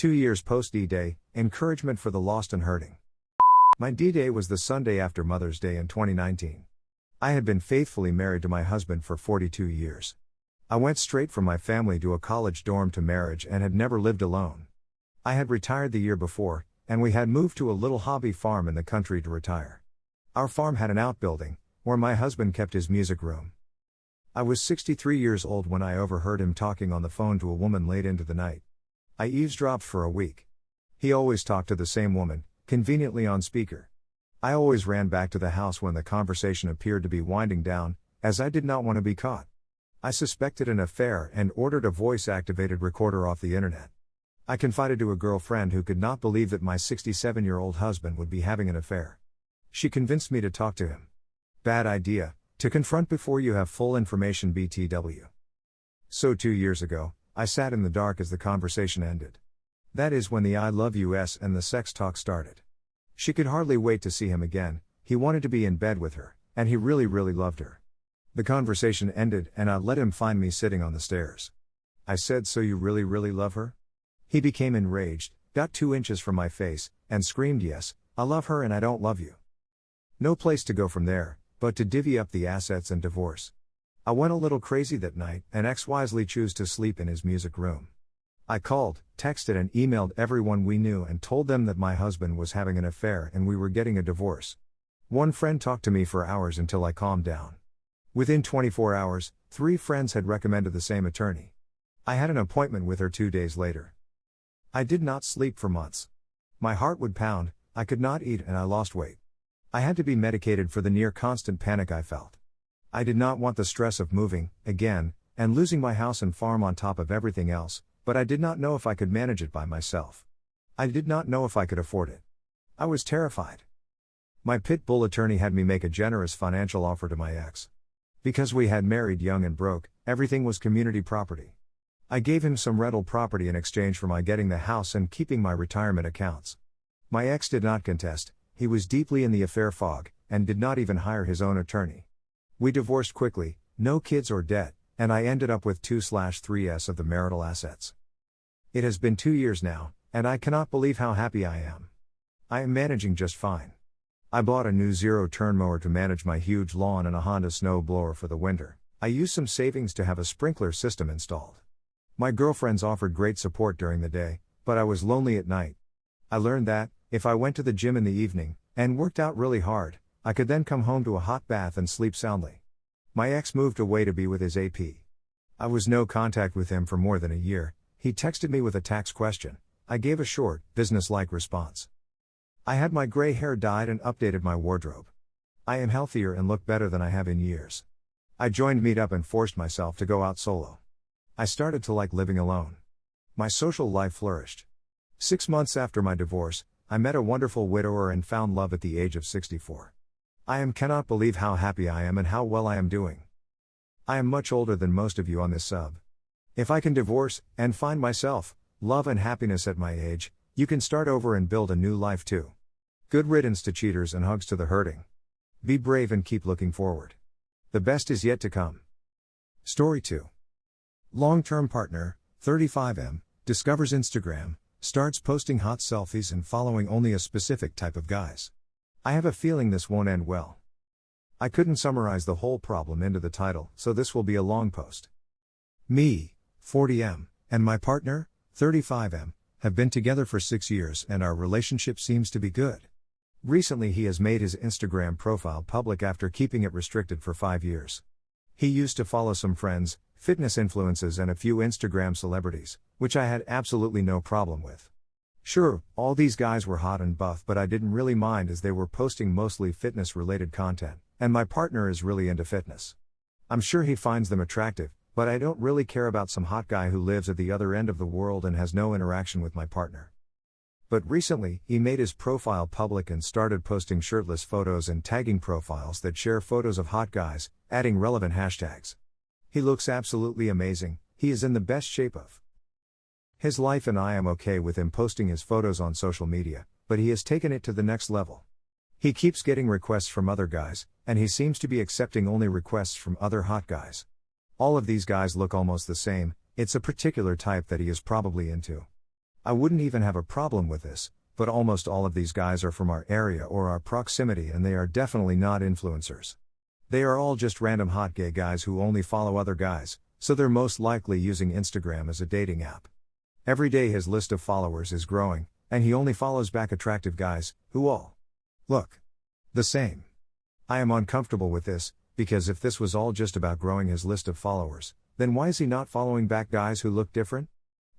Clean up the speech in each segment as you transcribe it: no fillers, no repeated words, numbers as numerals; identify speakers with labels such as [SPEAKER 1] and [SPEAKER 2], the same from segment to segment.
[SPEAKER 1] 2 years post D-Day, encouragement for the lost and hurting. My D-Day was the Sunday after Mother's Day in 2019. I had been faithfully married to my husband for 42 years. I went straight from my family to a college dorm to marriage and had never lived alone. I had retired the year before, and we had moved to a little hobby farm in the country to retire. Our farm had an outbuilding, where my husband kept his music room. I was 63 years old when I overheard him talking on the phone to a woman late into the night. I eavesdropped for a week. He always talked to the same woman, conveniently on speaker. I always ran back to the house when the conversation appeared to be winding down, as I did not want to be caught. I suspected an affair and ordered a voice-activated recorder off the internet. I confided to a girlfriend who could not believe that my 67-year-old husband would be having an affair. She convinced me to talk to him. Bad idea, to confront before you have full information BTW. So 2 years ago, I sat in the dark as the conversation ended. That is when the I love yous and the sex talk started. She could hardly wait to see him again, he wanted to be in bed with her, and he really loved her. The conversation ended and I let him find me sitting on the stairs. I said, "So you really love her?" He became enraged, got 2 inches from my face, and screamed, "Yes, I love her and I don't love you." No place to go from there, but to divvy up the assets and divorce. I went a little crazy that night and wisely chose to sleep in his music room. I called, texted and emailed everyone we knew and told them that my husband was having an affair and we were getting a divorce. One friend talked to me for hours until I calmed down. Within 24 hours, 3 friends had recommended the same attorney. I had an appointment with her 2 days later. I did not sleep for months. My heart would pound, I could not eat and I lost weight. I had to be medicated for the near constant panic I felt. I did not want the stress of moving, again, and losing my house and farm on top of everything else, but I did not know if I could manage it by myself. I did not know if I could afford it. I was terrified. My pit bull attorney had me make a generous financial offer to my ex. Because we had married young and broke, everything was community property. I gave him some rental property in exchange for my getting the house and keeping my retirement accounts. My ex did not contest, he was deeply in the affair fog, and did not even hire his own attorney. We divorced quickly, no kids or debt, and I ended up with 2/3s of the marital assets. It has been 2 years now, and I cannot believe how happy I am. I am managing just fine. I bought a new zero-turn mower to manage my huge lawn and a Honda snow blower for the winter. I used some savings to have a sprinkler system installed. My girlfriends offered great support during the day, but I was lonely at night. I learned that, if I went to the gym in the evening, and worked out really hard, I could then come home to a hot bath and sleep soundly. My ex moved away to be with his AP. I was no contact with him for more than a year. He texted me with a tax question. I gave a short, business-like response. I had my gray hair dyed and updated my wardrobe. I am healthier and look better than I have in years. I joined Meetup and forced myself to go out solo. I started to like living alone. My social life flourished. 6 months after my divorce, I met a wonderful widower and found love at the age of 64. Cannot believe how happy I am and how well I am doing. I am much older than most of you on this sub. If I can divorce, and find myself, love and happiness at my age, you can start over and build a new life too. Good riddance to cheaters and hugs to the hurting. Be brave and keep looking forward. The best is yet to come. Story 2. Long-term partner, 35M, discovers Instagram, starts posting hot selfies and following only a specific type of guys. I have a feeling this won't end well. I couldn't summarize the whole problem into the title, so this will be a long post. Me, 40M, and my partner, 35M, have been together for 6 years and our relationship seems to be good. Recently he has made his Instagram profile public after keeping it restricted for 5 years. He used to follow some friends, fitness influencers and a few Instagram celebrities, which I had absolutely no problem with. Sure, all these guys were hot and buff but I didn't really mind as they were posting mostly fitness-related content, and my partner is really into fitness. I'm sure he finds them attractive, but I don't really care about some hot guy who lives at the other end of the world and has no interaction with my partner. But recently, he made his profile public and started posting shirtless photos and tagging profiles that share photos of hot guys, adding relevant hashtags. He looks absolutely amazing, he is in the best shape of his life and I am okay with him posting his photos on social media, but he has taken it to the next level. He keeps getting requests from other guys, and he seems to be accepting only requests from other hot guys. All of these guys look almost the same, it's a particular type that he is probably into. I wouldn't even have a problem with this, but almost all of these guys are from our area or our proximity and they are definitely not influencers. They are all just random hot gay guys who only follow other guys, so they're most likely using Instagram as a dating app. Every day his list of followers is growing, and he only follows back attractive guys, who all look the same. I am uncomfortable with this, because if this was all just about growing his list of followers, then why is he not following back guys who look different?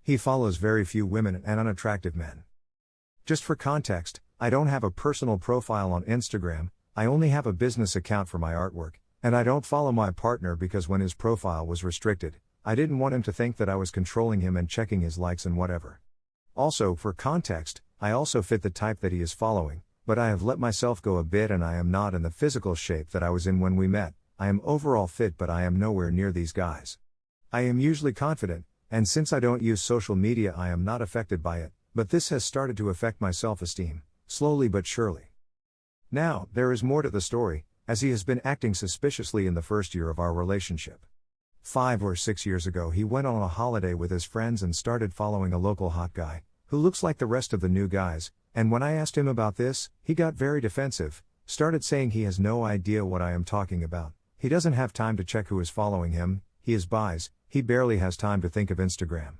[SPEAKER 1] He follows very few women and unattractive men. Just for context, I don't have a personal profile on Instagram, I only have a business account for my artwork, and I don't follow my partner because when his profile was restricted, I didn't want him to think that I was controlling him and checking his likes and whatever. Also, for context, I also fit the type that he is following, but I have let myself go a bit and I am not in the physical shape that I was in when we met. I am overall fit but I am nowhere near these guys. I am usually confident, and since I don't use social media I am not affected by it, but this has started to affect my self-esteem, slowly but surely. Now, there is more to the story, as he has been acting suspiciously in the first year of our relationship. 5 or 6 years ago he went on a holiday with his friends and started following a local hot guy, who looks like the rest of the new guys, and when I asked him about this, he got very defensive, started saying he has no idea what I am talking about, he doesn't have time to check who is following him, he is bis, he barely has time to think of Instagram.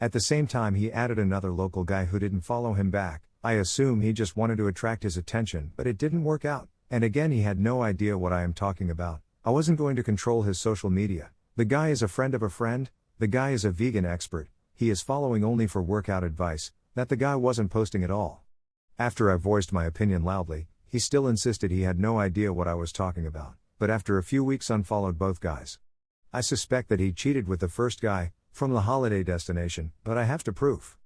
[SPEAKER 1] At the same time he added another local guy who didn't follow him back. I assume he just wanted to attract his attention, but it didn't work out, and again he had no idea what I am talking about. I wasn't going to control his social media. The guy is a friend of a friend, the guy is a vegan expert, he is following only for workout advice, that the guy wasn't posting at all. After I voiced my opinion loudly, he still insisted he had no idea what I was talking about, but after a few weeks unfollowed both guys. I suspect that he cheated with the first guy, from the holiday destination, but I have to prove.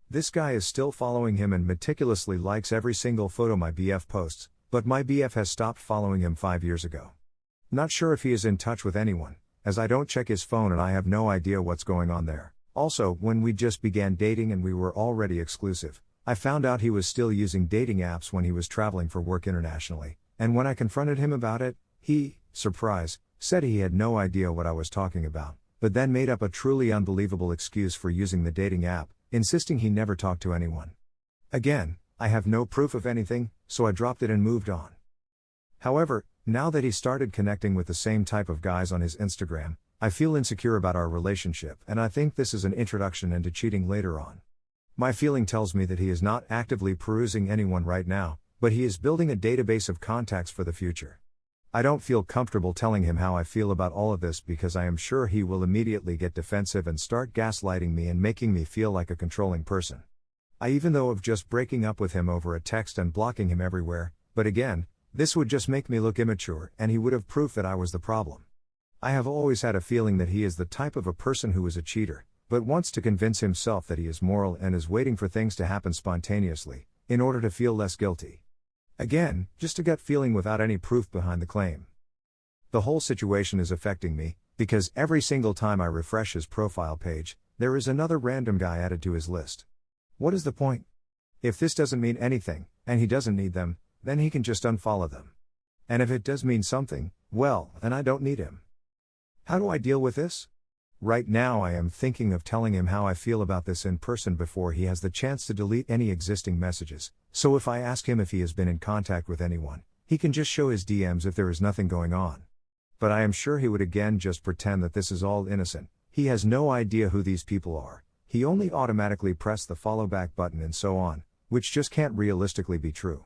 [SPEAKER 1] This guy is still following him and meticulously likes every single photo my BF posts, but my BF has stopped following him 5 years ago. Not sure if he is in touch with anyone, as I don't check his phone and I have no idea what's going on there. Also, when we just began dating and we were already exclusive, I found out he was still using dating apps when he was traveling for work internationally, and when I confronted him about it, he, surprise, said he had no idea what I was talking about, but then made up a truly unbelievable excuse for using the dating app, insisting he never talked to anyone. Again, I have no proof of anything, so I dropped it and moved on. However, now that he started connecting with the same type of guys on his Instagram, I feel insecure about our relationship and I think this is an introduction into cheating later on. My feeling tells me that he is not actively perusing anyone right now, but he is building a database of contacts for the future. I don't feel comfortable telling him how I feel about all of this because I am sure he will immediately get defensive and start gaslighting me and making me feel like a controlling person. I even though of just breaking up with him over a text and blocking him everywhere, but again, this would just make me look immature and he would have proof that I was the problem. I have always had a feeling that he is the type of a person who is a cheater, but wants to convince himself that he is moral and is waiting for things to happen spontaneously, in order to feel less guilty. Again, just a gut feeling without any proof behind the claim. The whole situation is affecting me, because every single time I refresh his profile page, there is another random guy added to his list. What is the point? If this doesn't mean anything, and he doesn't need them, then he can just unfollow them. And if it does mean something, well, then I don't need him. How do I deal with this? Right now I am thinking of telling him how I feel about this in person before he has the chance to delete any existing messages, so if I ask him if he has been in contact with anyone, he can just show his DMs if there is nothing going on. But I am sure he would again just pretend that this is all innocent, he has no idea who these people are, he only automatically pressed the follow back button and so on, which just can't realistically be true.